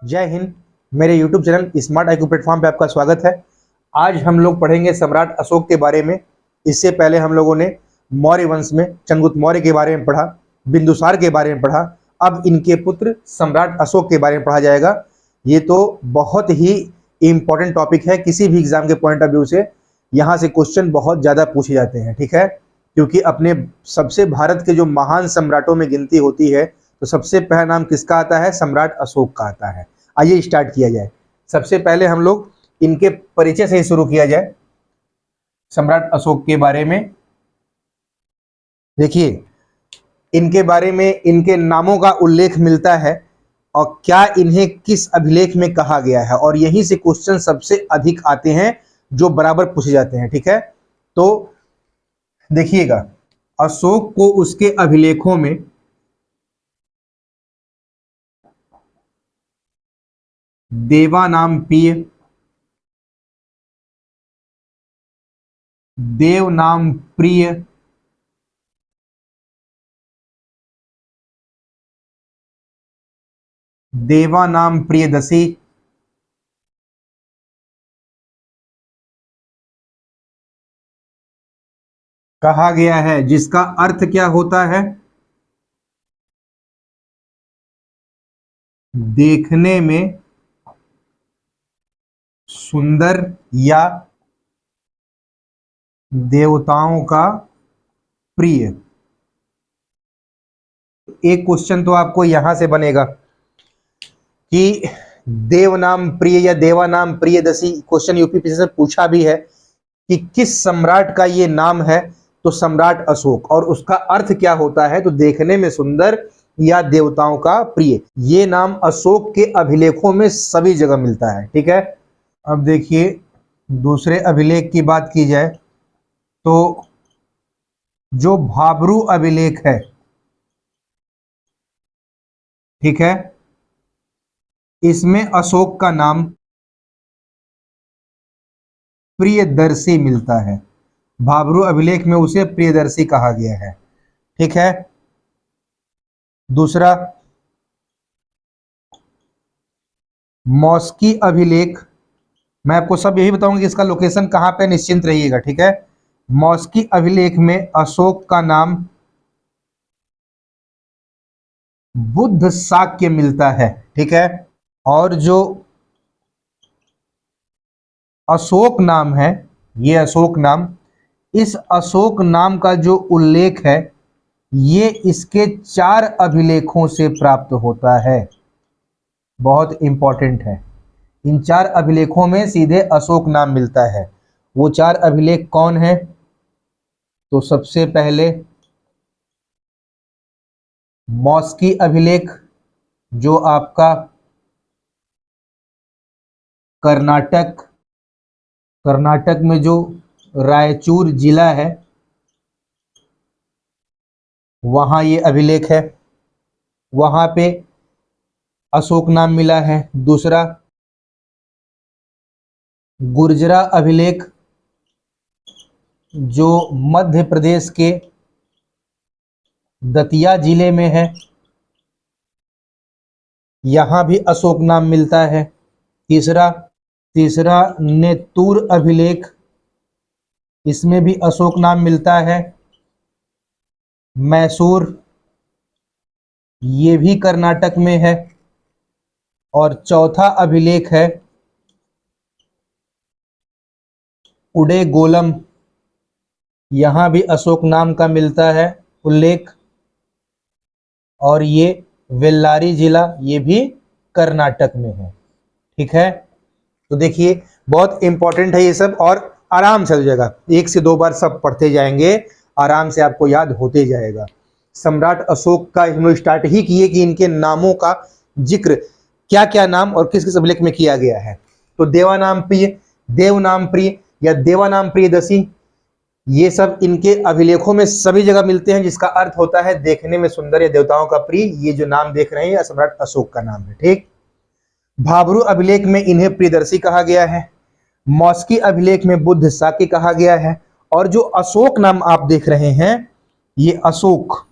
जय हिंद। मेरे YouTube channel smart IQ platform पे आपका स्वागत है। आज हम लोग पढ़ेंगे सम्राट अशोक के बारे में। इससे पहले हम लोगों ने मौर्य वंश में चंद्रगुप्त मौर्य के बारे में पढ़ा, बिंदुसार के बारे में पढ़ा। अब इनके पुत्र सम्राट अशोक के बारे में पढ़ा जाएगा। ये तो बहुत ही इम्पोर्टेंट टॉपिक है, किसी भी एग्जाम के पॉइंट ऑफ व्यू से यहाँ से क्वेश्चन बहुत ज़्यादा पूछे जाते हैं, ठीक है। क्योंकि अपने सबसे भारत के जो महान सम्राटों में गिनती होती है तो सबसे पहला नाम किसका आता है? सम्राट अशोक का आता है। आइए स्टार्ट किया जाए। सबसे पहले हम लोग इनके परिचय से ही शुरू किया जाए। सम्राट अशोक के बारे में देखिए, इनके बारे में इनके नामों का उल्लेख मिलता है और क्या इन्हें किस अभिलेख में कहा गया है, और यहीं से क्वेश्चन सबसे अधिक आते हैं जो बराबर पूछे जाते हैं, ठीक है। तो देखिएगा, अशोक को उसके अभिलेखों में देवानाम प्रिय, देवनाम प्रिय, देवानाम प्रियदर्शी, कहा गया है, जिसका अर्थ क्या होता है? देखने में सुंदर या देवताओं का प्रिय। एक क्वेश्चन तो आपको यहां से बनेगा कि देवनाम प्रिय या देवानाम प्रियदर्शी, क्वेश्चन यूपीपीएससी से पूछा भी है कि किस सम्राट का ये नाम है, तो सम्राट अशोक, और उसका अर्थ क्या होता है? तो देखने में सुंदर या देवताओं का प्रिय। ये नाम अशोक के अभिलेखों में सभी जगह मिलता है, ठीक है। अब देखिए, दूसरे अभिलेख की बात की जाए तो जो भाब्रू अभिलेख है, ठीक है, इसमें अशोक का नाम प्रियदर्शी मिलता है। भाब्रू अभिलेख में उसे प्रियदर्शी कहा गया है, ठीक है। दूसरा, मौस्की अभिलेख, मैं आपको सब यही बताऊंगा कि इसका लोकेशन कहां पे, निश्चिंत रहिएगा, ठीक है। मौस्की अभिलेख में अशोक का नाम बुद्ध शाक्य मिलता है, ठीक है। और जो अशोक नाम है, ये अशोक नाम, इस अशोक नाम का जो उल्लेख है ये इसके 4 अभिलेखों से प्राप्त होता है। बहुत इंपॉर्टेंट है, इन 4 अभिलेखों में सीधे अशोक नाम मिलता है। वो 4 अभिलेख कौन है? तो सबसे पहले मौस्की अभिलेख, जो आपका कर्नाटक में जो रायचूर जिला है वहां ये अभिलेख है, वहां पे अशोक नाम मिला है। दूसरा, गुर्जरा अभिलेख, जो मध्य प्रदेश के दतिया जिले में है, यहां भी अशोक नाम मिलता है। तीसरा नेतुर अभिलेख, इसमें भी अशोक नाम मिलता है। मैसूर, ये भी कर्नाटक में है। और चौथा अभिलेख है उडेगोलम, यहां भी अशोक नाम का मिलता है उल्लेख। और ये वेल्लारी जिला, ये भी कर्नाटक में है, ठीक है। तो देखिए, बहुत इंपॉर्टेंट है ये सब, और आराम से हो जाएगा, 1 से 2 बार सब पढ़ते जाएंगे, आराम से आपको याद होते जाएगा। सम्राट अशोक का हम लोग स्टार्ट ही किए कि इनके नामों का जिक्र क्या क्या नाम और किस किस अभिलेख में किया गया है। तो देवानाम प्रिय, देवनाम प्रिय या देवानाम प्रियदर्शी, ये सब इनके अभिलेखों में सभी जगह मिलते हैं, जिसका अर्थ होता है देखने में सुंदर या देवताओं का प्रिय। ये जो नाम देख रहे हैं सम्राट अशोक का नाम है, ठीक। भाब्रू अभिलेख में इन्हें प्रियदर्शी कहा गया है। मौस्की अभिलेख में बुद्ध शाक्य कहा गया है। और जो अशोक नाम आप देख रहे हैं, ये अशोक,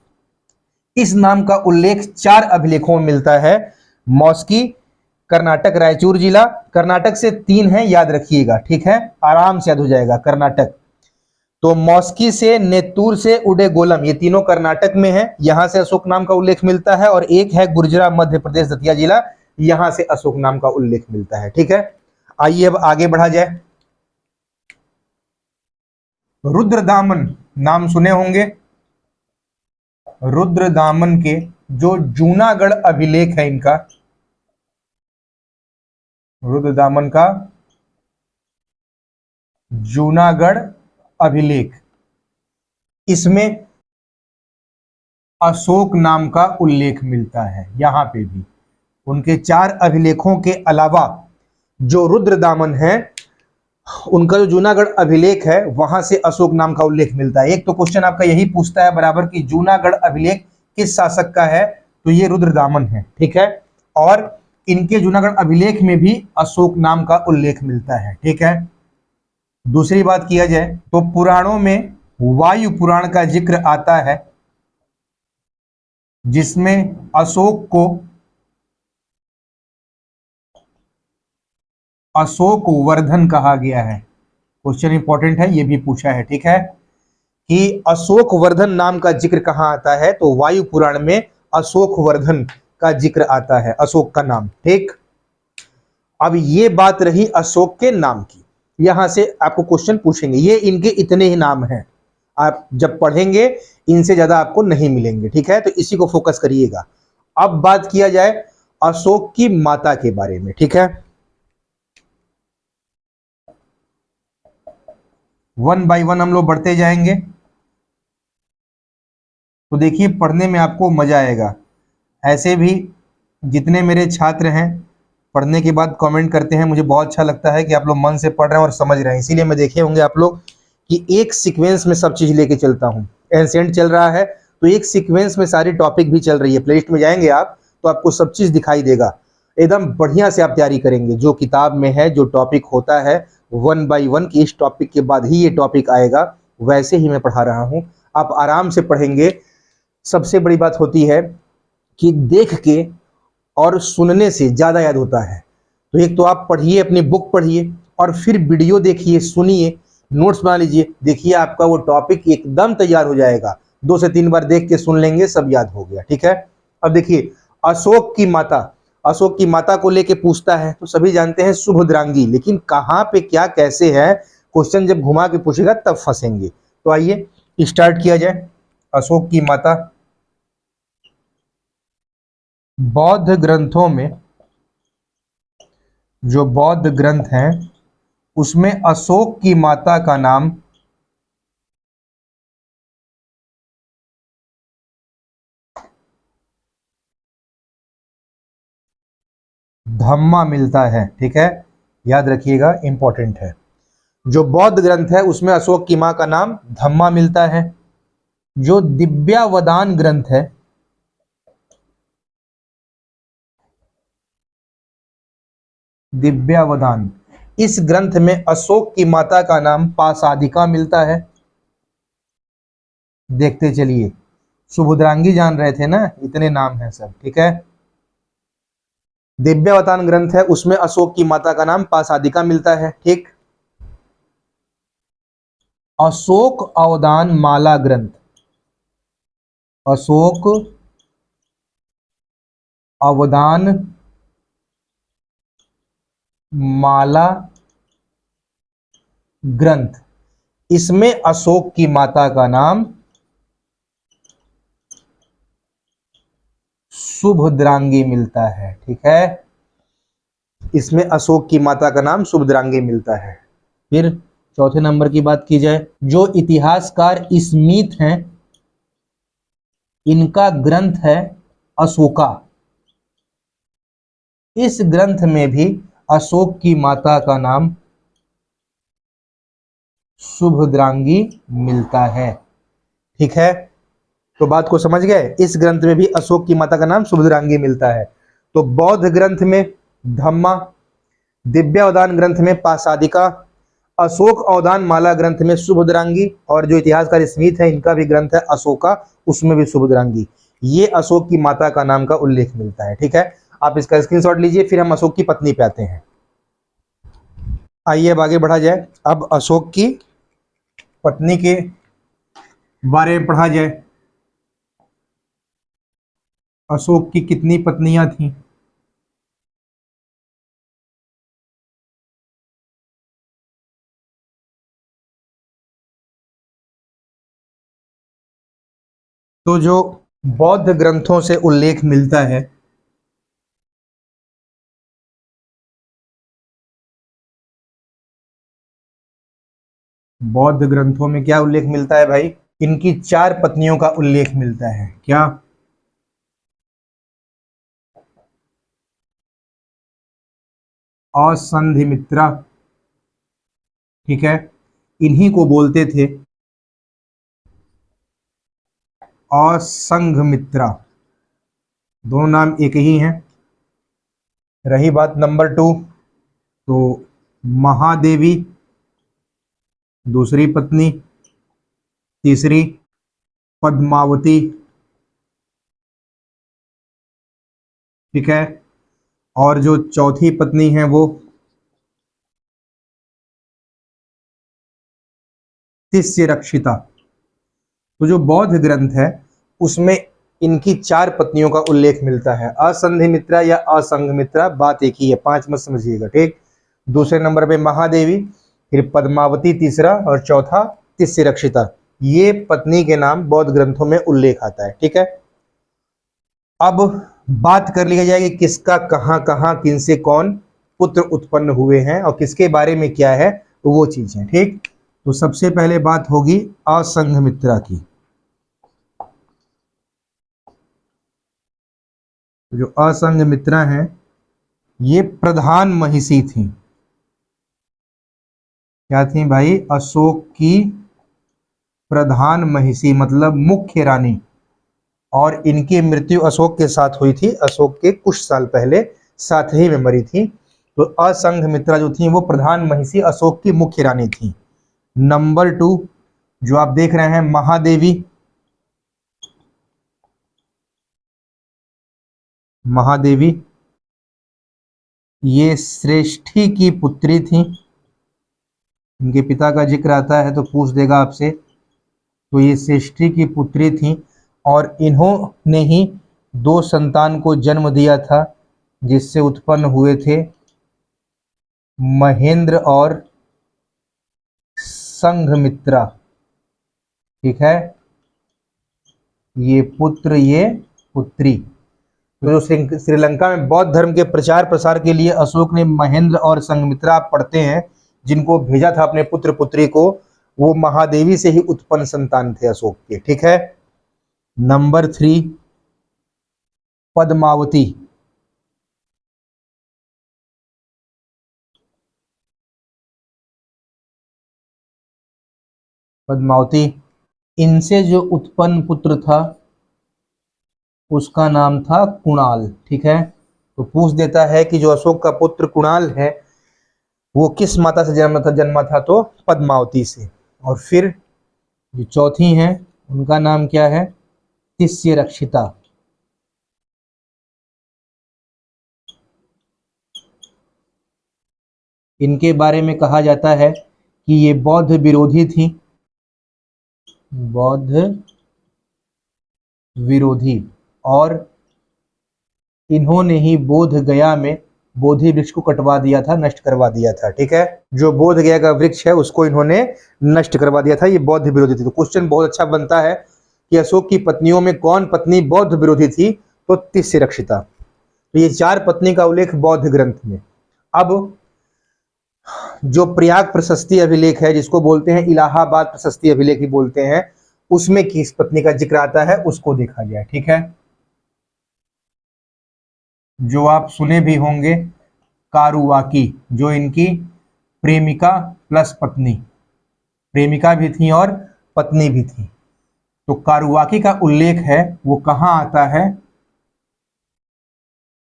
इस नाम का उल्लेख 4 अभिलेखों में मिलता है। मौस्की, कर्नाटक रायचूर जिला, कर्नाटक से 3 है, याद रखिएगा, ठीक है, आराम से याद हो जाएगा कर्नाटक। तो मॉस्की से, नेत्तूर से, उडेगोलम, ये तीनों कर्नाटक में है, यहां से अशोक नाम का उल्लेख मिलता है। और एक है गुर्जरा मध्य प्रदेश दतिया जिला, यहां से अशोक नाम का उल्लेख मिलता है, ठीक है। आइए अब आगे बढ़ा जाए। रुद्रदामन नाम सुने होंगे, रुद्रदामन के जो जूनागढ़ अभिलेख है इनका, रुद्रदामन का जूनागढ़ अभिलेख, इसमें अशोक नाम का उल्लेख मिलता है। यहां पे भी उनके 4 अभिलेखों के अलावा जो रुद्रदामन है उनका जो जूनागढ़ अभिलेख है वहां से अशोक नाम का उल्लेख मिलता है। एक तो क्वेश्चन आपका यही पूछता है बराबर कि जूनागढ़ अभिलेख किस शासक का है, तो ये रुद्रदामन है, ठीक है। और इनके जूनागढ़ अभिलेख में भी अशोक नाम का उल्लेख मिलता है, ठीक है। दूसरी बात किया जाए तो पुराणों में वायु पुराण का जिक्र आता है, जिसमें अशोक को अशोक वर्धन कहा गया है। क्वेश्चन इंपॉर्टेंट है, ये भी पूछा है, ठीक है, कि अशोक वर्धन नाम का जिक्र कहां आता है, तो वायु पुराण में अशोक वर्धन का जिक्र आता है, अशोक का नाम, ठीक। अब ये बात रही अशोक के नाम की, यहां से आपको क्वेश्चन पूछेंगे, ये इनके इतने ही नाम हैं, आप जब पढ़ेंगे इनसे ज्यादा आपको नहीं मिलेंगे, ठीक है, तो इसी को फोकस करिएगा। अब बात किया जाए अशोक की माता के बारे में, ठीक है। 1 बाय 1 हम लोग बढ़ते जाएंगे, तो देखिए पढ़ने में आपको मजा आएगा। ऐसे भी जितने मेरे छात्र हैं पढ़ने के बाद कमेंट करते हैं, मुझे बहुत अच्छा लगता है कि आप लोग मन से पढ़ रहे हैं और समझ रहे हैं। इसीलिए मैं देखे होंगे आप लोग कि एक सीक्वेंस में सब चीज़ लेके चलता हूँ। एंसेंट चल रहा है तो एक सीक्वेंस में सारी टॉपिक भी चल रही है। प्लेलिस्ट में जाएंगे आप तो आपको सब चीज़ दिखाई देगा, एकदम बढ़िया से आप तैयारी करेंगे। जो किताब में है, जो टॉपिक होता है 1 बाय 1 की, इस टॉपिक के बाद ही ये टॉपिक आएगा, वैसे ही मैं पढ़ा रहा हूँ। आप आराम से पढ़ेंगे। सबसे बड़ी बात होती है कि देख के और सुनने से ज़्यादा याद होता है। तो एक तो आप पढ़िए, अपनी बुक पढ़िए, और फिर वीडियो देखिए, सुनिए, नोट्स बना लीजिए, देखिए आपका वो टॉपिक एकदम तैयार हो जाएगा। 2 से 3 बार देख के सुन लेंगे, सब याद हो गया, ठीक है। अब देखिए अशोक की माता, अशोक की माता को लेके पूछता है तो सभी जानते हैं सुभद्रांगी, लेकिन कहाँ पे क्या कैसे है, क्वेश्चन जब घुमा के पूछेगा तब फंसेंगे। तो आइए स्टार्ट किया जाए। अशोक की माता, बौद्ध ग्रंथों में, जो बौद्ध ग्रंथ हैं उसमें अशोक की माता का नाम धम्मा मिलता है, ठीक है, याद रखिएगा, इंपॉर्टेंट है। जो बौद्ध ग्रंथ है उसमें अशोक की मां का नाम धम्मा मिलता है। जो दिव्यावदान ग्रंथ है, दिव्यावदान, इस ग्रंथ में अशोक की माता का नाम पासादिका मिलता है। देखते चलिए, सुभद्रांगी जान रहे थे ना, इतने नाम हैं सब, ठीक है। दिव्यावदान ग्रंथ है उसमें अशोक की माता का नाम पासादिका मिलता है, ठीक। अशोक अवदान माला ग्रंथ, अशोक अवदान माला ग्रंथ, इसमें अशोक की माता का नाम सुभद्रांगी मिलता है, ठीक है। इसमें अशोक की माता का नाम सुभद्रांगी मिलता है। फिर चौथे नंबर की बात की जाए, जो इतिहासकार स्मिथ हैं इनका ग्रंथ है अशोका। इस ग्रंथ में भी अशोक की माता का नाम सुभद्रांगी मिलता है, ठीक है। तो बात को समझ गए, इस ग्रंथ में भी अशोक की माता का नाम सुभद्रांगी मिलता है। तो बौद्ध ग्रंथ में धम्मा, दिव्यावदान ग्रंथ में पासादिका, अशोक अवदान माला ग्रंथ में सुभद्रांगी, और जो इतिहासकार स्मिथ है इनका भी ग्रंथ है अशोका, उसमें भी सुभद्रांगी। ये अशोक की माता का नाम का उल्लेख मिलता है, ठीक है। आप इसका स्क्रीनशॉट लीजिए, फिर हम अशोक की पत्नी पे आते हैं। आइए अब आगे बढ़ा जाए। अब अशोक की पत्नी के बारे में पढ़ा जाए। अशोक की कितनी पत्नियां थीं? तो जो बौद्ध ग्रंथों से उल्लेख मिलता है, बौद्ध ग्रंथों में क्या उल्लेख मिलता है भाई? इनकी 4 पत्नियों का उल्लेख मिलता है। क्या? असंधिमित्रा, ठीक है, इन्हीं को बोलते थे असंघमित्रा। दोनों नाम एक ही हैं। रही बात नंबर 2, तो महादेवी दूसरी पत्नी, तीसरी पद्मावती, ठीक है, और जो चौथी पत्नी है वो तिस्यरक्षिता। तो जो बौद्ध ग्रंथ है उसमें इनकी 4 पत्नियों का उल्लेख मिलता है। असंधिमित्रा या असंघमित्रा, बात एक ही है, 5 मत समझिएगा, ठीक। दूसरे नंबर पे महादेवी, फिर पद्मावती तीसरा, और चौथा तिस्यरक्षिता। ये पत्नी के नाम बौद्ध ग्रंथों में उल्लेख आता है, ठीक है। अब बात कर लिया जाए कि किसका कहां कहां किनसे कौन पुत्र उत्पन्न हुए हैं और किसके बारे में क्या है, तो वो चीज है, ठीक। तो सबसे पहले बात होगी असंघमित्रा की। जो असंघमित्रा हैं ये प्रधान महिषी थी। क्या थी भाई? अशोक की प्रधान महिषी, मतलब मुख्य रानी। और इनकी मृत्यु अशोक के साथ हुई थी, अशोक के कुछ साल पहले, साथ ही में मरी थी। तो असंघमित्रा जो थी वो प्रधान महिषी अशोक की मुख्य रानी थी। नंबर 2 जो आप देख रहे हैं महादेवी, महादेवी ये श्रेष्ठी की पुत्री थी। इनके पिता का जिक्र आता है तो पूछ देगा आपसे। तो ये श्रेष्ठी की पुत्री थी और इन्होंने ही 2 संतान को जन्म दिया था, जिससे उत्पन्न हुए थे महेंद्र और संघमित्रा, ठीक है। ये पुत्र ये पुत्री। तो जो श्रीलंका में बौद्ध धर्म के प्रचार प्रसार के लिए अशोक ने महेंद्र और संघमित्रा, आप पढ़ते हैं, जिनको भेजा था अपने पुत्र पुत्री को, वो महादेवी से ही उत्पन्न संतान थे अशोक के, ठीक है। नंबर 3 पद्मावती। पद्मावती, इनसे जो उत्पन्न पुत्र था उसका नाम था कुणाल, ठीक है। तो पूछ देता है कि जो अशोक का पुत्र कुणाल है वो किस माता से जन्मा था तो पद्मावती से। और फिर जो चौथी हैं उनका नाम क्या है? तिस्यरक्षिता। इनके बारे में कहा जाता है कि ये बौद्ध विरोधी थी, बौद्ध विरोधी, और इन्होंने ही बोध गया में बोधि वृक्ष को कटवा दिया था, नष्ट करवा दिया था, ठीक है। जो बोध गया का वृक्ष है उसको इन्होंने नष्ट करवा दिया था, ये बौद्ध विरोधी थी। तो क्वेश्चन बहुत अच्छा बनता है कि अशोक की पत्नियों में कौन पत्नी बौद्ध विरोधी थी, तो तिस्यरक्षिता। तो ये 4 पत्नी का उल्लेख बौद्ध ग्रंथ में। अब जो प्रयाग प्रशस्ति अभिलेख है, जिसको बोलते हैं इलाहाबाद प्रशस्ति अभिलेख भी बोलते हैं, उसमें किस पत्नी का जिक्र आता है उसको देखा जाए, ठीक है। जो आप सुने भी होंगे कारुवाकी, जो इनकी प्रेमिका प्लस पत्नी, प्रेमिका भी थी और पत्नी भी थी। तो कारुवाकी का उल्लेख है वो कहां आता है?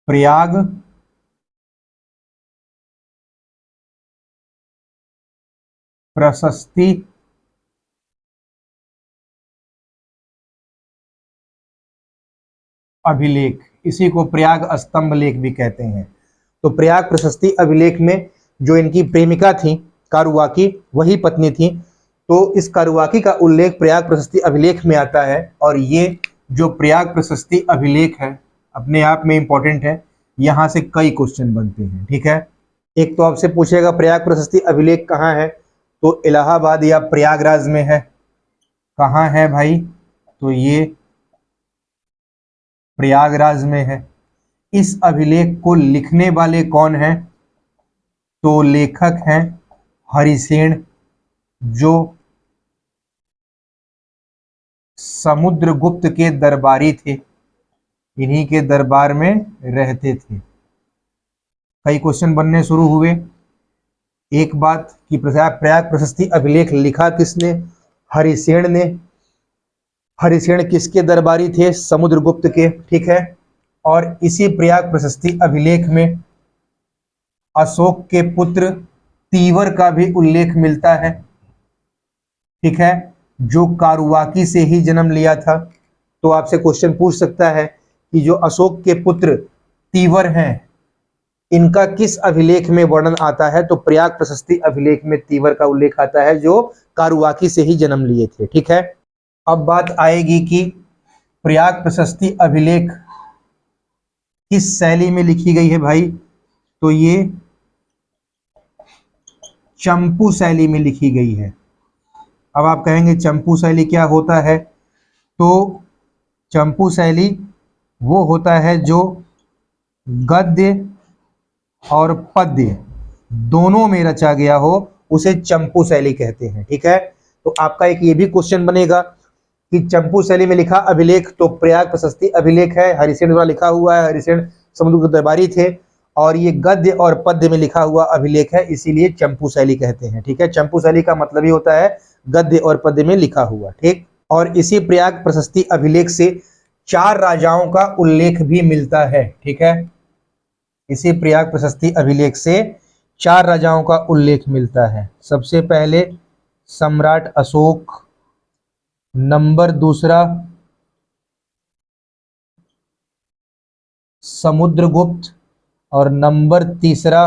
प्रयाग प्रशस्ति अभिलेख, इसी को प्रयाग स्तंभ लेख भी कहते हैं। तो प्रयाग प्रशस्ति अभिलेख में जो इनकी प्रेमिका थी कारुवाकी, वही पत्नी थी। तो इस कारुवाकी का उल्लेख प्रयाग प्रशस्ति अभिलेख में आता है। और ये जो प्रयाग प्रशस्ति अभिलेख है अपने आप में इंपॉर्टेंट है, यहाँ से कई क्वेश्चन बनते हैं। ठीक है, एक तो आपसे पूछेगा प्रयाग प्रशस्ति अभिलेख कहाँ है, तो इलाहाबाद या प्रयागराज में है। कहाँ है भाई, तो ये प्रयागराज में है। इस अभिलेख को लिखने वाले कौन हैं, तो लेखक हैं हरिसेन, जो समुद्रगुप्त के दरबारी थे, इन्हीं के दरबार में रहते थे। कई क्वेश्चन बनने शुरू हुए। एक बात कि प्रयाग प्रशस्ति अभिलेख लिखा किसने, हरिसेन ने। हरिसेन किसके दरबारी थे, समुद्रगुप्त के। ठीक है, और इसी प्रयाग प्रशस्ति अभिलेख में अशोक के पुत्र तीवर का भी उल्लेख मिलता है। ठीक है, जो कारुवाकी से ही जन्म लिया था। तो आपसे क्वेश्चन पूछ सकता है कि जो अशोक के पुत्र तीवर हैं, इनका किस अभिलेख में वर्णन आता है, तो प्रयाग प्रशस्ति अभिलेख में तीवर का उल्लेख आता है, जो कारुवाकी से ही जन्म लिए थे। ठीक है, अब बात आएगी कि प्रयाग प्रशस्ति अभिलेख किस शैली में लिखी गई है भाई, तो ये चंपू शैली में लिखी गई है। अब आप कहेंगे चंपू शैली क्या होता है, तो चंपू शैली वो होता है जो गद्य और पद्य दोनों में रचा गया हो, उसे चंपू शैली कहते हैं। ठीक है, तो आपका एक ये भी क्वेश्चन बनेगा कि चंपू शैली में लिखा अभिलेख तो प्रयाग प्रशस्ति अभिलेख है, हरिसेन द्वारा लिखा हुआ है, हरिसेन समुद्रगुप्त दरबारी थे। और ये गद्य और पद्य में लिखा हुआ अभिलेख है, इसीलिए चंपू शैली कहते हैं। ठीक है, चंपू शैली का मतलब ही होता है गद्य और पद्य में लिखा हुआ। ठीक, और इसी प्रयाग प्रशस्ति अभिलेख से 4 राजाओं का उल्लेख भी मिलता है। ठीक है, इसी प्रयाग प्रशस्ति अभिलेख से 4 राजाओं का उल्लेख मिलता है। सबसे पहले सम्राट अशोक, नंबर दूसरा समुद्रगुप्त, और नंबर तीसरा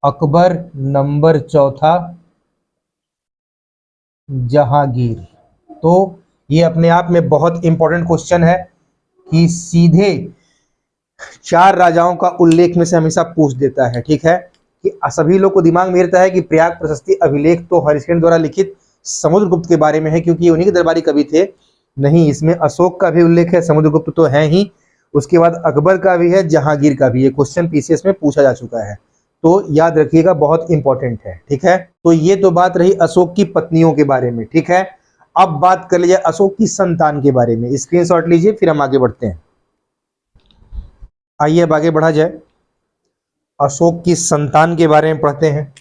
अकबर, नंबर चौथा जहांगीर। तो ये अपने आप में बहुत इंपॉर्टेंट क्वेश्चन है कि सीधे 4 राजाओं का उल्लेख में से हमेशा पूछ देता है। ठीक है, कि सभी लोग को दिमाग में रहता है कि प्रयाग प्रशस्ति अभिलेख तो हरिसेन द्वारा लिखित समुद्रगुप्त के बारे में है, क्योंकि ये उन्हीं के दरबारी कवि थे। नहीं, इसमें अशोक का भी उल्लेख है, समुद्रगुप्त तो है ही, उसके बाद अकबर का भी है, जहांगीर का भी। ये क्वेश्चन पीसीएस में पूछा जा चुका है, तो याद रखिएगा, बहुत इंपॉर्टेंट है। ठीक है, तो ये तो बात रही अशोक की पत्नियों के बारे में। ठीक है, अब बात कर लीजिए अशोक की संतान के बारे में। स्क्रीनशॉट लीजिए, फिर हम आगे बढ़ते हैं। आइए अब आगे बढ़ा जाए, अशोक की संतान के बारे में पढ़ते हैं।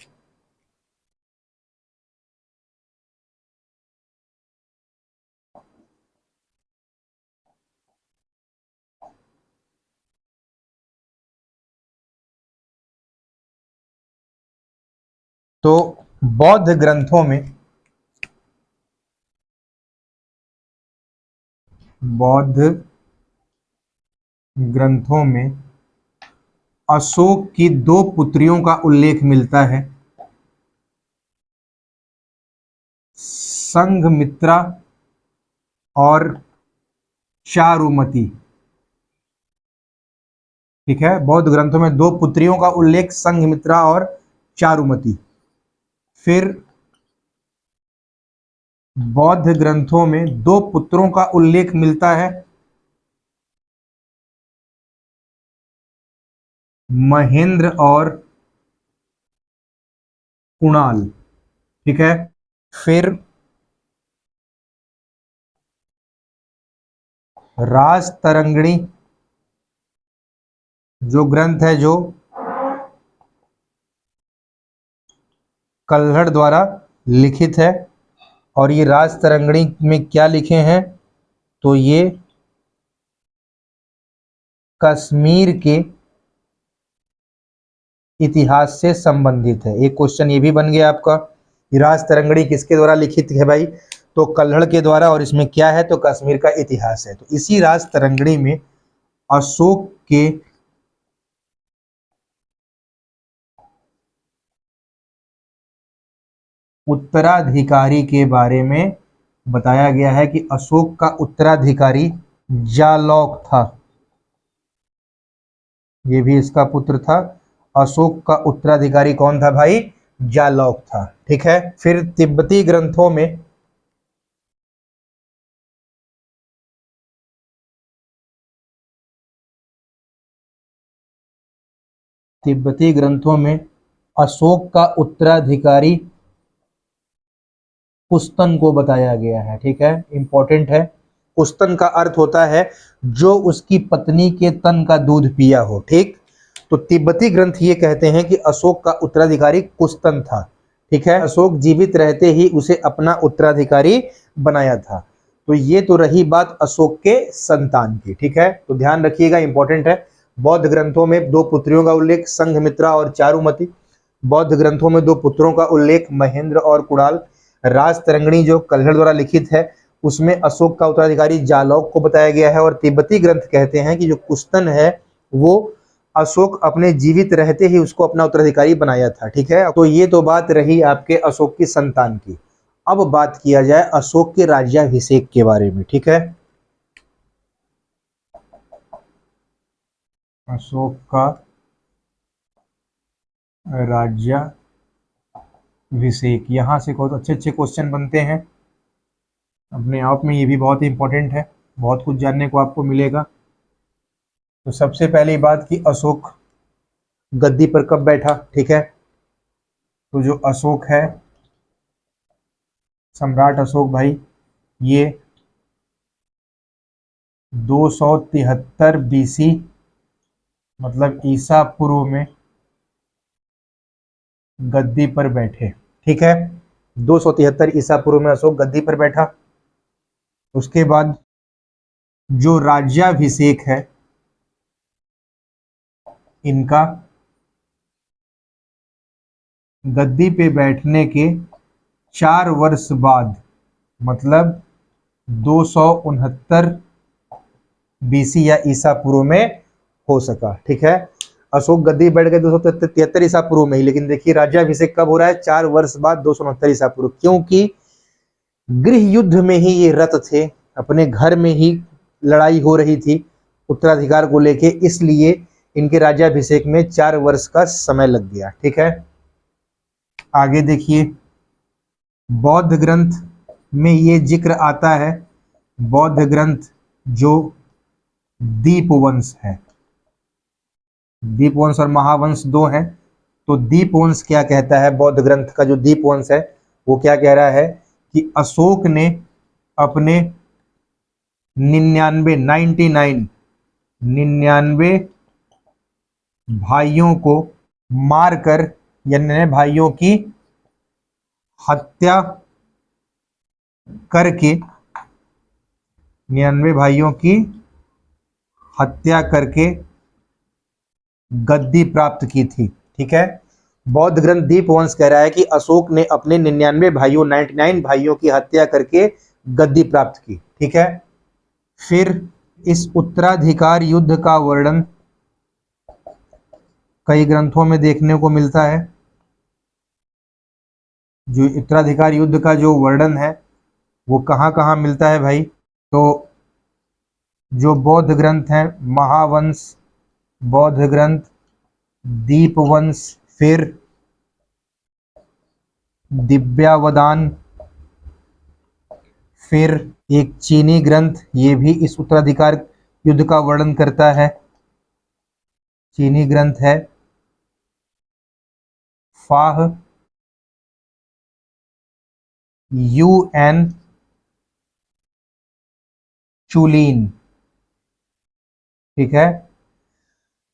तो बौद्ध ग्रंथों में अशोक की 2 पुत्रियों का उल्लेख मिलता है, संघमित्रा और चारुमती। ठीक है, बौद्ध ग्रंथों में 2 पुत्रियों का उल्लेख, संघमित्रा और चारुमती। फिर बौद्ध ग्रंथों में 2 पुत्रों का उल्लेख मिलता है, महेंद्र और कुणाल। ठीक है, फिर राजतरंगिणी जो ग्रंथ है, जो कल्हड़ द्वारा लिखित है। और ये राजतरंगिणी में क्या लिखे हैं, तो ये कश्मीर के इतिहास से संबंधित है। एक क्वेश्चन ये भी बन गया आपका, राजतरंगिणी किसके द्वारा लिखित है भाई, तो कल्हड़ के द्वारा, और इसमें क्या है तो कश्मीर का इतिहास है। तो इसी राज तरंगिणी में अशोक के उत्तराधिकारी के बारे में बताया गया है कि अशोक का उत्तराधिकारी जालौक था, ये भी इसका पुत्र था। अशोक का उत्तराधिकारी कौन था भाई? जालौक था। ठीक है। फिर तिब्बती ग्रंथों में अशोक का उत्तराधिकारी कुस्तन को बताया गया है। ठीक है, इंपॉर्टेंट है। कुस्तन का अर्थ होता है जो उसकी पत्नी के तन का दूध पिया हो। ठीक, तो तिब्बती ग्रंथ ये कहते हैं कि अशोक का उत्तराधिकारी कुस्तन था। ठीक है, अशोक जीवित रहते ही उसे अपना उत्तराधिकारी बनाया था। तो ये तो रही बात अशोक के संतान की। ठीक है, तो ध्यान रखिएगा, इंपॉर्टेंट है। बौद्ध ग्रंथों में दो पुत्रियों का उल्लेख, संघमित्रा और चारुमती। बौद्ध ग्रंथों में दो पुत्रों का उल्लेख, महेंद्र और कुणाल। राज तरंगिणी जो कल्हड़ द्वारा लिखित है उसमें अशोक का उत्तराधिकारी जालौक को बताया गया है। और तिब्बती ग्रंथ कहते हैं कि जो कुस्तन है वो अशोक अपने जीवित रहते ही उसको अपना उत्तराधिकारी बनाया था। ठीक है, तो ये तो बात रही आपके अशोक की संतान की। अब बात किया जाए अशोक के राज्याभिषेक के बारे में। ठीक है, अशोक का राज्याभिषेक, यहां से बहुत अच्छे अच्छे क्वेश्चन बनते हैं अपने आप में, ये भी बहुत ही इंपॉर्टेंट है, बहुत कुछ जानने को आपको मिलेगा। तो सबसे पहली बात कि अशोक गद्दी पर कब बैठा। ठीक है, तो जो अशोक है, सम्राट अशोक भाई, ये 273 बीसी मतलब ईसा पूर्व में गद्दी पर बैठे। ठीक है, 273 ईसा पूर्व में अशोक गद्दी पर बैठा। उसके बाद जो राज्याभिषेक है इनका, गद्दी पे बैठने के 4 वर्ष बाद मतलब 269 बीसी या ईसा पूर्व में हो सका। ठीक है, अशोक गद्दी बैठ गए 273 ईसा पूर्व में ही, लेकिन देखिए राज्याभिषेक कब हो रहा है? 4 वर्ष बाद 269 ईसा पूर्व, क्योंकि गृह युद्ध में ही ये रत थे, अपने घर में ही लड़ाई हो रही थी उत्तराधिकार को लेके, इसलिए इनके राज्याभिषेक में 4 वर्ष का समय लग गया। ठीक है, आगे देखिए, बौद्ध ग्रंथ में ये जिक्र आता है, बौद्ध ग्रंथ जो दीपवंश है, दीपवंश और महावंश दो हैं। तो दीपवंश क्या कहता है? बौद्ध ग्रंथ का जो दीपवंश है वो क्या कह रहा है कि अशोक ने अपने 99 भाइयों को मारकर, यानी भाइयों की हत्या करके, 99 भाइयों की हत्या करके गद्दी प्राप्त की थी। ठीक है, बौद्ध ग्रंथ दीपवंश कह रहा है कि अशोक ने अपने 99 भाइयों की हत्या करके गद्दी प्राप्त की। ठीक है, फिर इस उत्तराधिकार युद्ध का वर्णन कई ग्रंथों में देखने को मिलता है। जो उत्तराधिकार युद्ध का जो वर्णन है वो कहाँ कहाँ मिलता है भाई? तो जो बौद्ध ग्रंथ हैं, महावंश, बौद्ध ग्रंथ, दीपवंश, फिर दिव्यावदान, फिर एक चीनी ग्रंथ, ये भी इस उत्तराधिकार युद्ध का वर्णन करता है। चीनी ग्रंथ है फाह UN चुलीन। ठीक है,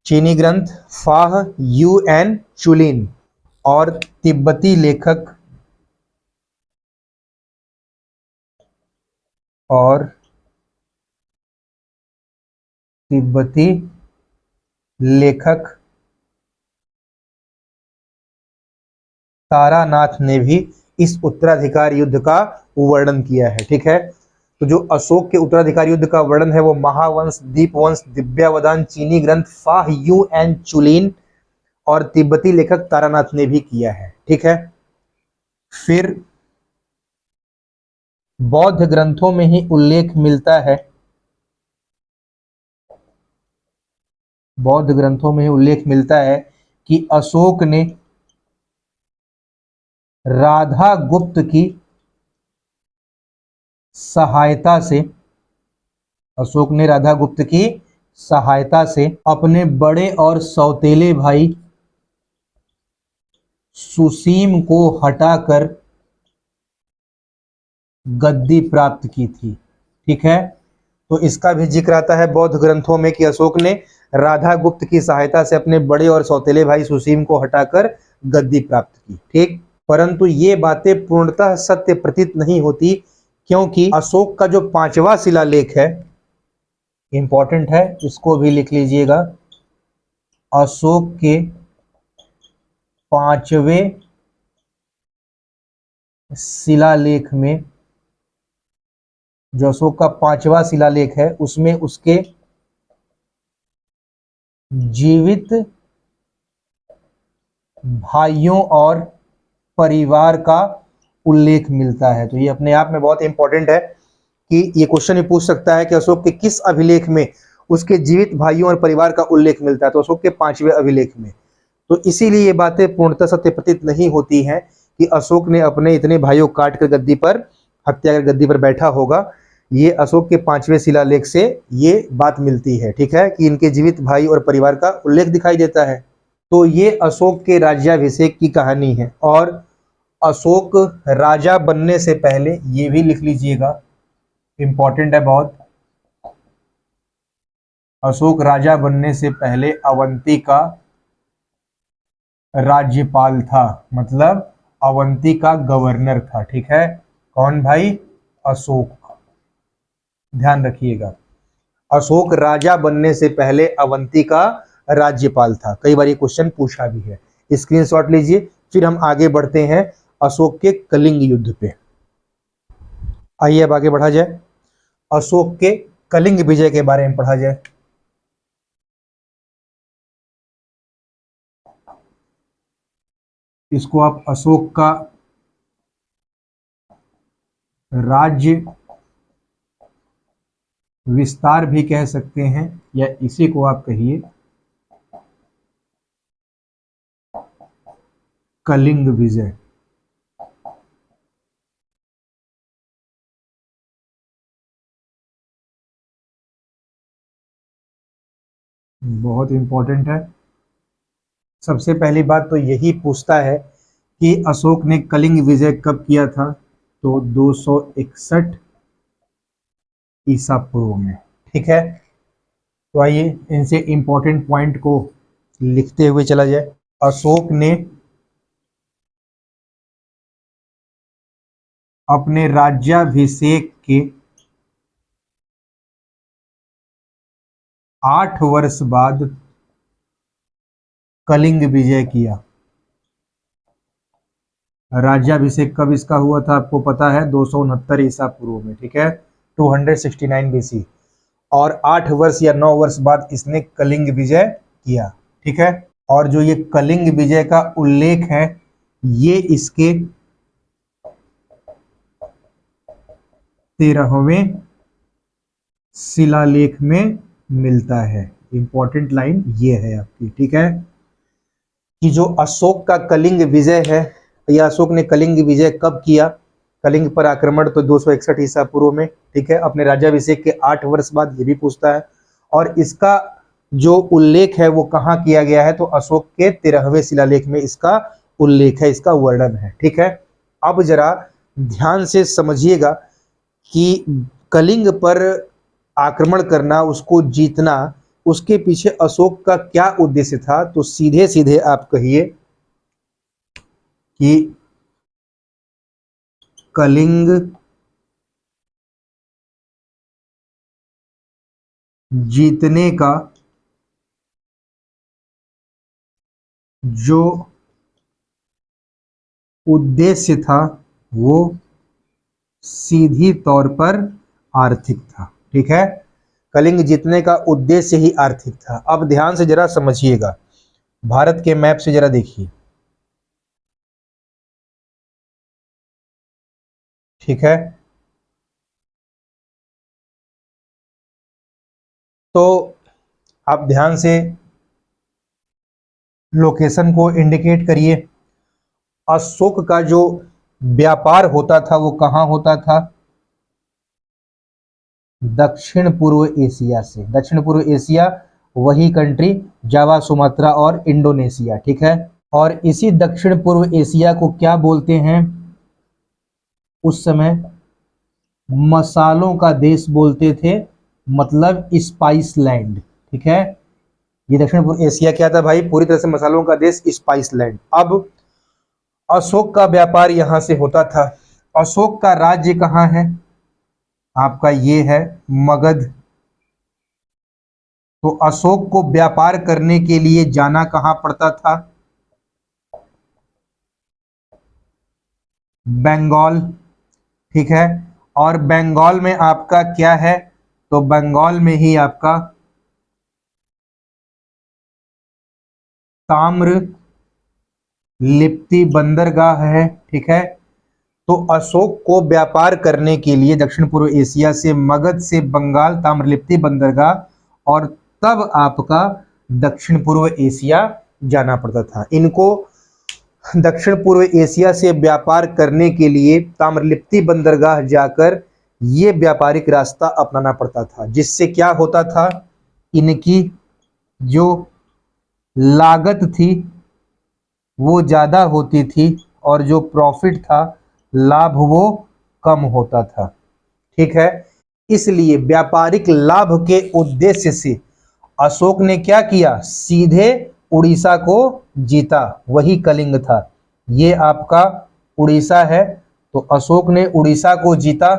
चीनी ग्रंथ फाह UN चुलीन और तिब्बती लेखक तारानाथ ने भी इस उत्तराधिकार युद्ध का वर्णन किया है। ठीक है, तो जो अशोक के उत्तराधिकार युद्ध का वर्णन है वो महावंश, दीपवंश, दिव्यावदान, चीनी ग्रंथ, फाह यू एन चुलिन और तिब्बती लेखक तारानाथ ने भी किया है। ठीक है, फिर बौद्ध ग्रंथों में ही उल्लेख मिलता है, बौद्ध ग्रंथों में ही उल्लेख मिलता है कि अशोक ने राधा गुप्त की सहायता से, अशोक ने राधा गुप्त की सहायता से अपने बड़े और सौतेले भाई सुसीम को हटाकर गद्दी प्राप्त की थी। ठीक है, तो इसका भी जिक्र आता है बौद्ध ग्रंथों में कि अशोक ने राधा गुप्त की सहायता से अपने बड़े और सौतेले भाई सुसीम को हटाकर गद्दी प्राप्त की। ठीक, परंतु ये बातें पूर्णतः सत्य प्रतीत नहीं होती, क्योंकि अशोक का जो 5वां शिलालेख है, इंपॉर्टेंट है, इसको भी लिख लीजिएगा। अशोक के 5वें शिलालेख में, जो अशोक का 5वां शिलालेख है, उसमें उसके जीवित भाइयों और परिवार का उल्लेख मिलता है। तो ये अपने आप में बहुत इंपॉर्टेंट है कि ये क्वेश्चन भी पूछ सकता है कि अशोक के किस अभिलेख में उसके जीवित भाइयों और परिवार का उल्लेख मिलता है। तो अशोक के 5वें अभिलेख में। तो इसीलिए ये बातें पूर्णतः सत्य प्रतीत नहीं होती हैं कि अशोक ने अपने इतने भाइयों काट कर गद्दी पर, हत्या कर गद्दी पर बैठा होगा। ये अशोक के 5वें शिलालेख से ये बात मिलती है। ठीक है, कि इनके जीवित भाई और परिवार का उल्लेख दिखाई देता है। तो ये अशोक के राज्याभिषेक की कहानी है। और अशोक राजा बनने से पहले, ये भी लिख लीजिएगा, इंपॉर्टेंट है बहुत, अशोक राजा बनने से पहले अवंती का राज्यपाल था, मतलब अवंती का गवर्नर था। ठीक है, कौन भाई? अशोक, ध्यान रखिएगा। अशोक राजा बनने से पहले अवंती का राज्यपाल था। कई बार ये क्वेश्चन पूछा भी है, स्क्रीनशॉट लीजिए। फिर हम आगे बढ़ते हैं अशोक के कलिंग युद्ध पे। आइए अब आगे बढ़ा जाए, अशोक के कलिंग विजय के बारे में पढ़ा जाए। इसको आप अशोक का राज्य विस्तार भी कह सकते हैं, या इसी को आप कहिए कलिंग विजय। बहुत इंपॉर्टेंट है। सबसे पहली बात तो यही पूछता है कि अशोक ने कलिंग विजय कब किया था, तो 261 ईसा पूर्व में। ठीक है, तो आइए इनसे इंपॉर्टेंट पॉइंट को लिखते हुए चला जाए। अशोक ने अपने राज्याभिषेक के 8 वर्ष बाद कलिंग विजय किया। राज्याभिषेक कब इसका हुआ था आपको पता है, 269 ईसा पूर्व में। ठीक है, 269 BC। और 8 वर्ष या 9 वर्ष बाद इसने कलिंग विजय किया। ठीक है, और जो ये कलिंग विजय का उल्लेख है, ये इसके 13वें शिलालेख में मिलता है। इंपॉर्टेंट लाइन ये है आपकी। ठीक है, कि जो अशोक का कलिंग विजय है, या अशोक ने कलिंग विजय कब किया, कलिंग पर आक्रमण, तो 261 ईसा पूर्व में। ठीक है, अपने राज्याभिषेक के 8 वर्ष बाद, ये भी पूछता है। और इसका जो उल्लेख है वो कहाँ किया गया है, तो अशोक के 13वें शिलालेख में इसका उल्लेख है, इसका वर्णन है। ठीक है, अब जरा ध्यान से समझिएगा कि कलिंग पर आक्रमण करना, उसको जीतना, उसके पीछे अशोक का क्या उद्देश्य था। तो सीधे सीधे आप कहिए कि कलिंग जीतने का जो उद्देश्य था वो सीधी तौर पर आर्थिक था। ठीक है, कलिंग जीतने का उद्देश्य ही आर्थिक था। अब ध्यान से जरा समझिएगा, भारत के मैप से जरा देखिए। ठीक है, तो आप ध्यान से लोकेशन को इंडिकेट करिए। अशोक का जो व्यापार होता था वो कहाँ होता था? दक्षिण पूर्व एशिया से। दक्षिण पूर्व एशिया वही कंट्री जावा, सुमात्रा और इंडोनेशिया। ठीक है, और इसी दक्षिण पूर्व एशिया को क्या बोलते हैं? उस समय मसालों का देश बोलते थे, मतलब स्पाइस लैंड। ठीक है, ये दक्षिण पूर्व एशिया क्या था भाई? पूरी तरह से मसालों का देश, स्पाइस लैंड। अब अशोक का व्यापार यहां से होता था। अशोक का राज्य कहां है? आपका ये है मगध। तो अशोक को व्यापार करने के लिए जाना कहां पड़ता था? बंगाल। ठीक है, और बंगाल में आपका क्या है? तो बंगाल में ही आपका ताम्र लिप्ति बंदरगाह है। ठीक है, तो अशोक को व्यापार करने के लिए दक्षिण पूर्व एशिया से, मगध से बंगाल, ताम्रलिप्ति बंदरगाह और तब आपका दक्षिण पूर्व एशिया जाना पड़ता था। इनको दक्षिण पूर्व एशिया से व्यापार करने के लिए ताम्रलिप्ति बंदरगाह जाकर ये व्यापारिक रास्ता अपनाना पड़ता था, जिससे क्या होता था? इनकी जो लागत थी वो ज़्यादा होती थी और जो प्रॉफिट था, लाभ, वो कम होता था। ठीक है, इसलिए व्यापारिक लाभ के उद्देश्य से अशोक ने क्या किया? सीधे उड़ीसा को जीता, वही कलिंग था। ये आपका उड़ीसा है, तो अशोक ने उड़ीसा को जीता।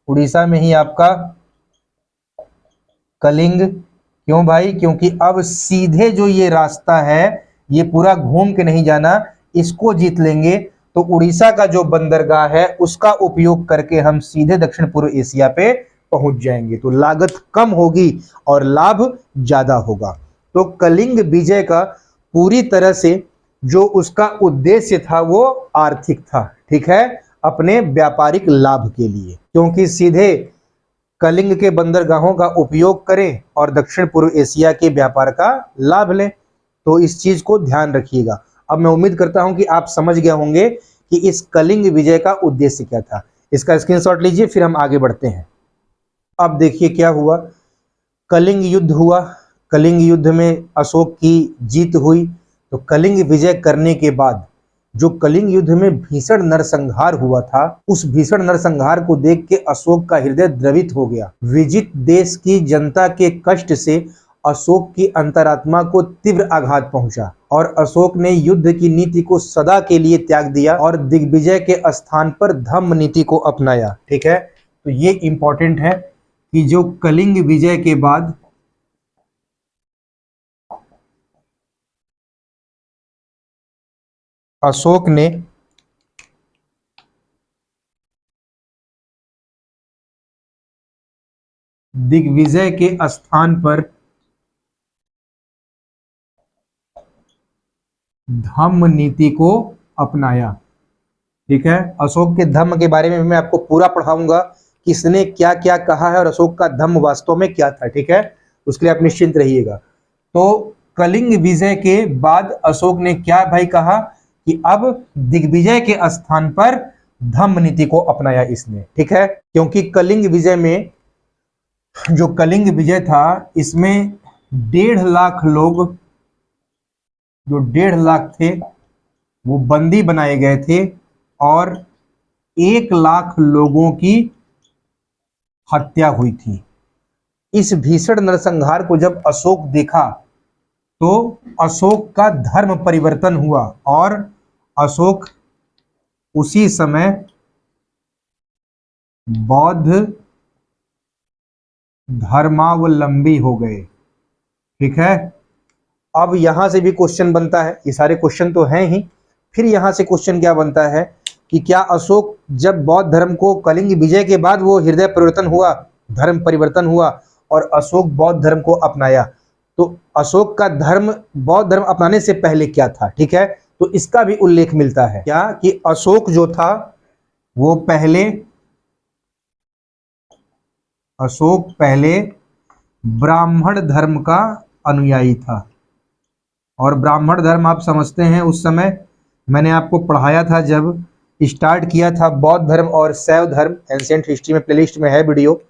उड़ीसा में ही आपका कलिंग। क्यों भाई? क्योंकि अब सीधे जो ये रास्ता है, ये पूरा घूम के नहीं जाना, इसको जीत लेंगे तो उड़ीसा का जो बंदरगाह है उसका उपयोग करके हम सीधे दक्षिण पूर्व एशिया पे पहुंच जाएंगे। तो लागत कम होगी और लाभ ज्यादा होगा। तो कलिंग विजय का पूरी तरह से जो उसका उद्देश्य था वो आर्थिक था। ठीक है, अपने व्यापारिक लाभ के लिए, क्योंकि सीधे कलिंग के बंदरगाहों का उपयोग करें और दक्षिण पूर्व एशिया के व्यापार का लाभ लें। तो इस चीज को ध्यान रखिएगा। अब मैं उम्मीद करता हूं कि आप समझ गए होंगे कि इस कलिंग विजय का उद्देश्य क्या था। इसका स्क्रीनशॉट लीजिए, फिर हम आगे बढ़ते हैं। अब देखिए क्या हुआ। कलिंग युद्ध हुआ, कलिंग युद्ध में अशोक की जीत हुई। तो कलिंग विजय करने के बाद जो कलिंग युद्ध में भीषण नरसंहार हुआ था, उस भीषण नरसंहार को देख के अशोक का हृदय द्रवित हो गया। विजित देश की जनता के कष्ट से अशोक की अंतरात्मा को तीव्र आघात पहुंचा और अशोक ने युद्ध की नीति को सदा के लिए त्याग दिया और दिग्विजय के स्थान पर धम्म नीति को अपनाया। ठीक है, तो ये इंपॉर्टेंट है कि जो कलिंग विजय के बाद अशोक ने दिग्विजय के स्थान पर धम्म नीति को अपनाया। ठीक है, अशोक के धम्म के बारे में मैं आपको पूरा पढ़ाऊंगा, किसने क्या क्या कहा है और अशोक का धम्म वास्तव में क्या था। ठीक है, उसके लिए आप निश्चिंत रहिएगा। तो कलिंग विजय के बाद अशोक ने क्या भाई कहा कि अब दिग्विजय के स्थान पर धम्म नीति को अपनाया इसने। ठीक है, क्योंकि कलिंग विजय में, जो कलिंग विजय था, इसमें 1.5 लाख लोग, जो 1.5 लाख थे वो बंदी बनाए गए थे और 1 लाख लोगों की हत्या हुई थी। इस भीषण नरसंहार को जब अशोक देखा तो अशोक का धर्म परिवर्तन हुआ और अशोक उसी समय बौद्ध धर्मावलंबी हो गए। ठीक है, अब यहां से भी क्वेश्चन बनता है, ये सारे क्वेश्चन तो हैं ही, फिर यहां से क्वेश्चन क्या बनता है कि क्या अशोक जब बौद्ध धर्म को कलिंग विजय के बाद वो हृदय परिवर्तन हुआ, धर्म परिवर्तन हुआ और अशोक बौद्ध धर्म को अपनाया, तो अशोक का धर्म बौद्ध धर्म अपनाने से पहले क्या था, ठीक है। तो इसका भी उल्लेख मिलता है क्या कि अशोक जो था वो पहले ब्राह्मण धर्म का अनुयायी था। और ब्राह्मण धर्म आप समझते हैं, उस समय मैंने आपको पढ़ाया था जब स्टार्ट किया था बौद्ध धर्म और शैव धर्म, एंशिएंट हिस्ट्री में प्लेलिस्ट में है वीडियो,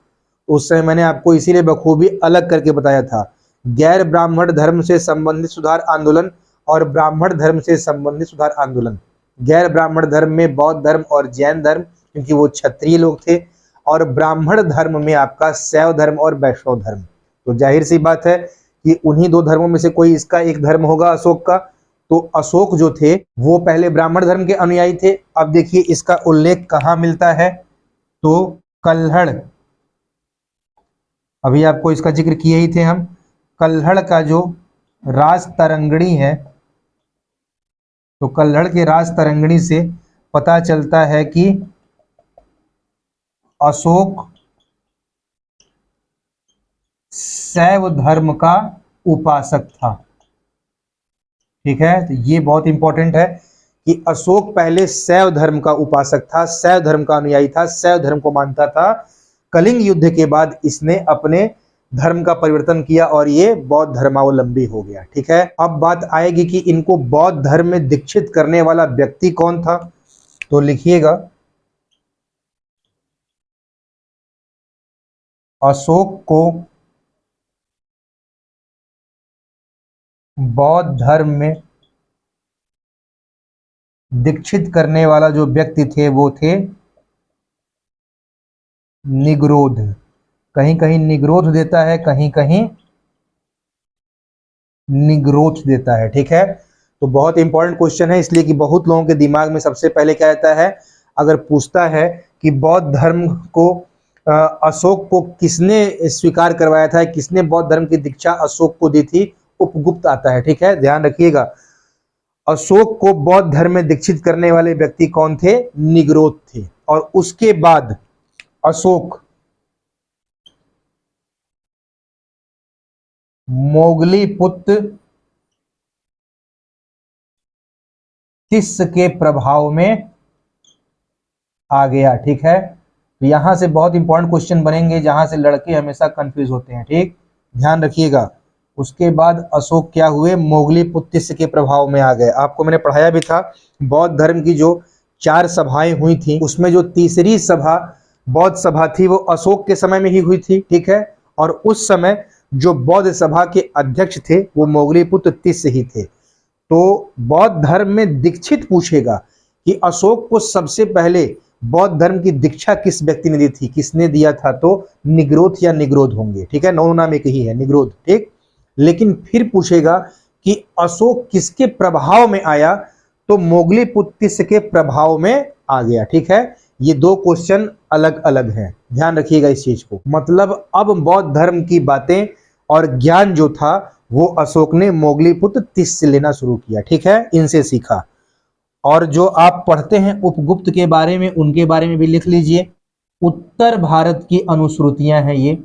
उस समय मैंने आपको इसीलिए बखूबी अलग करके बताया था। गैर ब्राह्मण धर्म से संबंधित सुधार आंदोलन और ब्राह्मण धर्म से संबंधित सुधार आंदोलन। गैर ब्राह्मण धर्म में बौद्ध धर्म और जैन धर्म, क्योंकि वो क्षत्रिय लोग थे, और ब्राह्मण धर्म में आपका शैव धर्म और वैष्णव धर्म। तो जाहिर सी बात है कि उन्हीं दो धर्मों में से कोई इसका एक धर्म होगा अशोक का। तो अशोक जो थे वो पहले ब्राह्मण धर्म के अनुयायी थे। अब देखिए इसका उल्लेख कहाँ मिलता है, तो कल्हड़, अभी आपको इसका जिक्र किए ही थे हम। कल्हड़ का जो राज तरंगणी है, तो कल्हड़ के राज तरंगणी से पता चलता है कि अशोक शैव धर्म का उपासक था, ठीक है। तो ये बहुत इंपॉर्टेंट है कि अशोक पहले शैव धर्म का उपासक था, शैव धर्म का अनुयायी था, शैव धर्म को मानता था। कलिंग युद्ध के बाद इसने अपने धर्म का परिवर्तन किया और ये बौद्ध धर्मावलंबी हो गया, ठीक है। अब बात आएगी कि इनको बौद्ध धर्म में दीक्षित करने वाला व्यक्ति कौन था, तो लिखिएगा अशोक को बौद्ध धर्म में दीक्षित करने वाला जो व्यक्ति थे वो थे निग्रोध। कहीं कहीं निग्रोध देता है, कहीं कहीं निग्रोथ देता है, ठीक है। तो बहुत इंपॉर्टेंट क्वेश्चन है, इसलिए कि बहुत लोगों के दिमाग में सबसे पहले क्या रहता है, अगर पूछता है कि बौद्ध धर्म को अशोक को किसने स्वीकार करवाया था, किसने बौद्ध धर्म की दीक्षा अशोक को दी थी, उपगुप्त आता है, ठीक है। ध्यान रखिएगा, अशोक को बौद्ध धर्म में दीक्षित करने वाले व्यक्ति कौन थे, निग्रोध थे। और उसके बाद अशोक मोगलीपुत्र तिस्स के प्रभाव में आ गया, ठीक है। तो यहां से बहुत इंपॉर्टेंट क्वेश्चन बनेंगे जहां से लड़के हमेशा कंफ्यूज होते हैं, ठीक, ध्यान रखिएगा। उसके बाद अशोक क्या हुए, मोगलीपुत्र तिस्स के प्रभाव में आ गए। आपको मैंने पढ़ाया भी था, बौद्ध धर्म की जो 4 सभाएं हुई थी उसमें जो तीसरी सभा बौद्ध सभा थी वो अशोक के समय में ही हुई थी, ठीक है। और उस समय जो बौद्ध सभा के अध्यक्ष थे वो मोगलीपुत्र तिस्स ही थे। तो बौद्ध धर्म में दीक्षित पूछेगा कि अशोक को सबसे पहले बौद्ध धर्म की दीक्षा किस व्यक्ति ने दी थी, किसने दिया था, तो निग्रोथ या निग्रोध होंगे, ठीक है। दोनों नाम एक ही है, निग्रोध, ठीक। लेकिन फिर पूछेगा कि अशोक किसके प्रभाव में आया, तो मोगलीपुत्र तिस्स के प्रभाव में आ गया, ठीक है। ये 2 क्वेश्चन अलग अलग हैं, ध्यान रखिएगा इस चीज को। मतलब अब बौद्ध धर्म की बातें और ज्ञान जो था वो अशोक ने मोगलीपुत्र तिस्स से लेना शुरू किया, ठीक है, इनसे सीखा। और जो आप पढ़ते हैं उपगुप्त के बारे में, उनके बारे में भी लिख लीजिए। उत्तर भारत की अनुश्रुतियां हैं ये।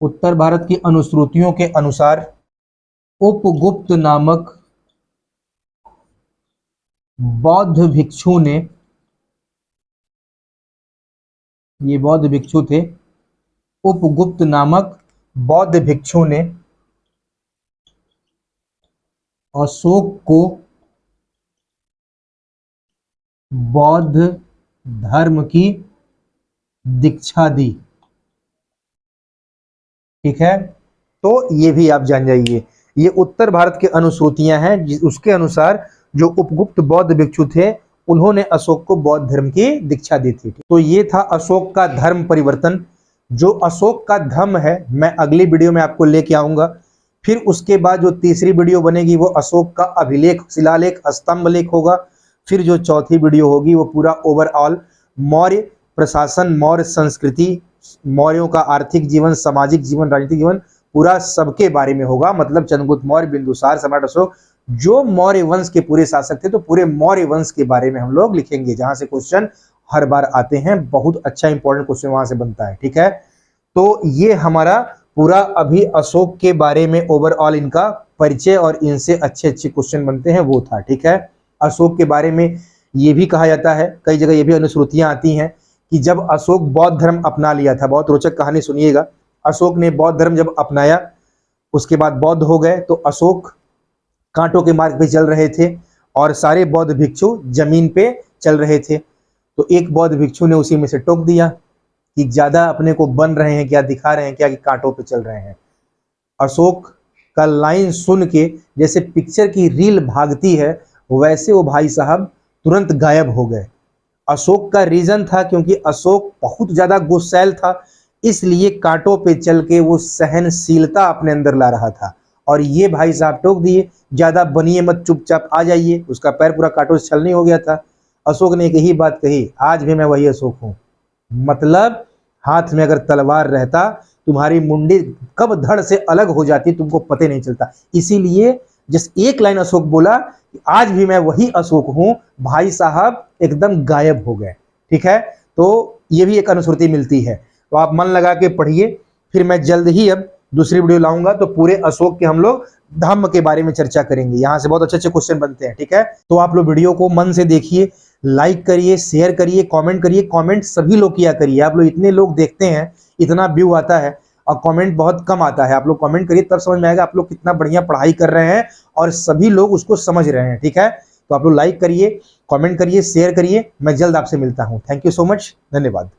उत्तर भारत की अनुश्रुतियों के अनुसार उपगुप्त नामक बौद्ध भिक्षु ने, ये बौद्ध भिक्षु थे, उपगुप्त नामक बौद्ध भिक्षु ने अशोक को बौद्ध धर्म की दीक्षा दी, ठीक है। तो ये भी आप जान जाइए, ये उत्तर भारत के अनुश्रुतियां हैं, उसके अनुसार जो उपगुप्त बौद्ध भिक्षु थे उन्होंने अशोक को बौद्ध धर्म की दीक्षा दी थी। तो ये था अशोक का धर्म परिवर्तन। जो अशोक का धम्म है मैं अगली वीडियो में आपको लेके आऊंगा। फिर उसके बाद जो तीसरी वीडियो बनेगी वो अशोक का अभिलेख, शिलालेख, स्तंभ लेख होगा। फिर जो चौथी वीडियो होगी वो पूरा ओवरऑल मौर्य प्रशासन, मौर्य संस्कृति, मौर्यों का आर्थिक जीवन, सामाजिक जीवन, राजनीतिक जीवन, पूरा सबके बारे में होगा। मतलब चंद्रगुप्त मौर्य, बिंदुसार, सम्राट अशोक, जो मौर्य वंश के पूरे शासक थे, तो पूरे मौर्य वंश के बारे में हम लोग लिखेंगे, जहां से क्वेश्चन हर बार आते हैं, बहुत अच्छा इंपॉर्टेंट क्वेश्चन वहां से बनता है। ठीक है, तो ये हमारा पूरा अभी अशोक के बारे में ओवरऑल इनका परिचय और इनसे अच्छे अच्छे क्वेश्चन बनते हैं वो था। ठीक है, अशोक के बारे में ये भी कहा जाता है, कई जगह ये भी अनुश्रुतियां आती हैं कि जब अशोक बौद्ध धर्म अपना लिया था, बहुत रोचक कहानी सुनिएगा, अशोक ने बौद्ध धर्म जब अपनाया, उसके बाद बौद्ध हो गए, तो अशोक कांटों के मार्ग पे चल रहे थे और सारे बौद्ध भिक्षु जमीन पे चल रहे थे। तो एक बौद्ध भिक्षु ने उसी में से टोक दिया कि ज्यादा अपने को बन रहे हैं क्या, दिखा रहे हैं क्या कि कांटों पे चल रहे हैं। अशोक का लाइन सुन के जैसे पिक्चर की रील भागती है, वैसे वो भाई साहब तुरंत गायब हो गए। अशोक का रीजन था क्योंकि अशोक बहुत ज्यादा गुस्सैल था, इसलिए कांटों पे चल के वो सहनशीलता अपने अंदर ला रहा था। और ये भाई साहब टोक दिए, ज्यादा बनिए मत, चुपचाप आ जाइए। उसका पैर पूरा कांटों से छलनी हो गया था। अशोक ने एक ही बात कही, आज भी मैं वही अशोक हूं। मतलब हाथ में अगर तलवार रहता, तुम्हारी मुंडी कब धड़ से अलग हो जाती तुमको पता नहीं चलता। इसीलिए जिस एक लाइन अशोक बोला, आज भी मैं वही अशोक हूं, भाई साहब एकदम गायब हो गए। ठीक है, तो ये भी एक अनुश्रुति मिलती है, तो आप मन लगा के पढ़िए। फिर मैं जल्द ही अब दूसरी वीडियो लाऊंगा, तो पूरे अशोक के हम लोग धम्म के बारे में चर्चा करेंगे, यहाँ से बहुत अच्छे अच्छे क्वेश्चन बनते हैं। ठीक है, तो आप लोग वीडियो को मन से देखिए, लाइक करिए, शेयर करिए, कमेंट करिए। कमेंट सभी लोग किया करिए, आप लोग इतने लोग देखते हैं, इतना व्यू आता है और कमेंट बहुत कम आता है। आप लोग कमेंट करिए, तब समझ में आएगा आप लोग कितना बढ़िया पढ़ाई कर रहे हैं और सभी लोग उसको समझ रहे हैं। ठीक है, तो आप लोग लाइक करिए, कमेंट करिए, शेयर करिए। मैं जल्द आपसे मिलता हूँ। थैंक यू सो मच, धन्यवाद।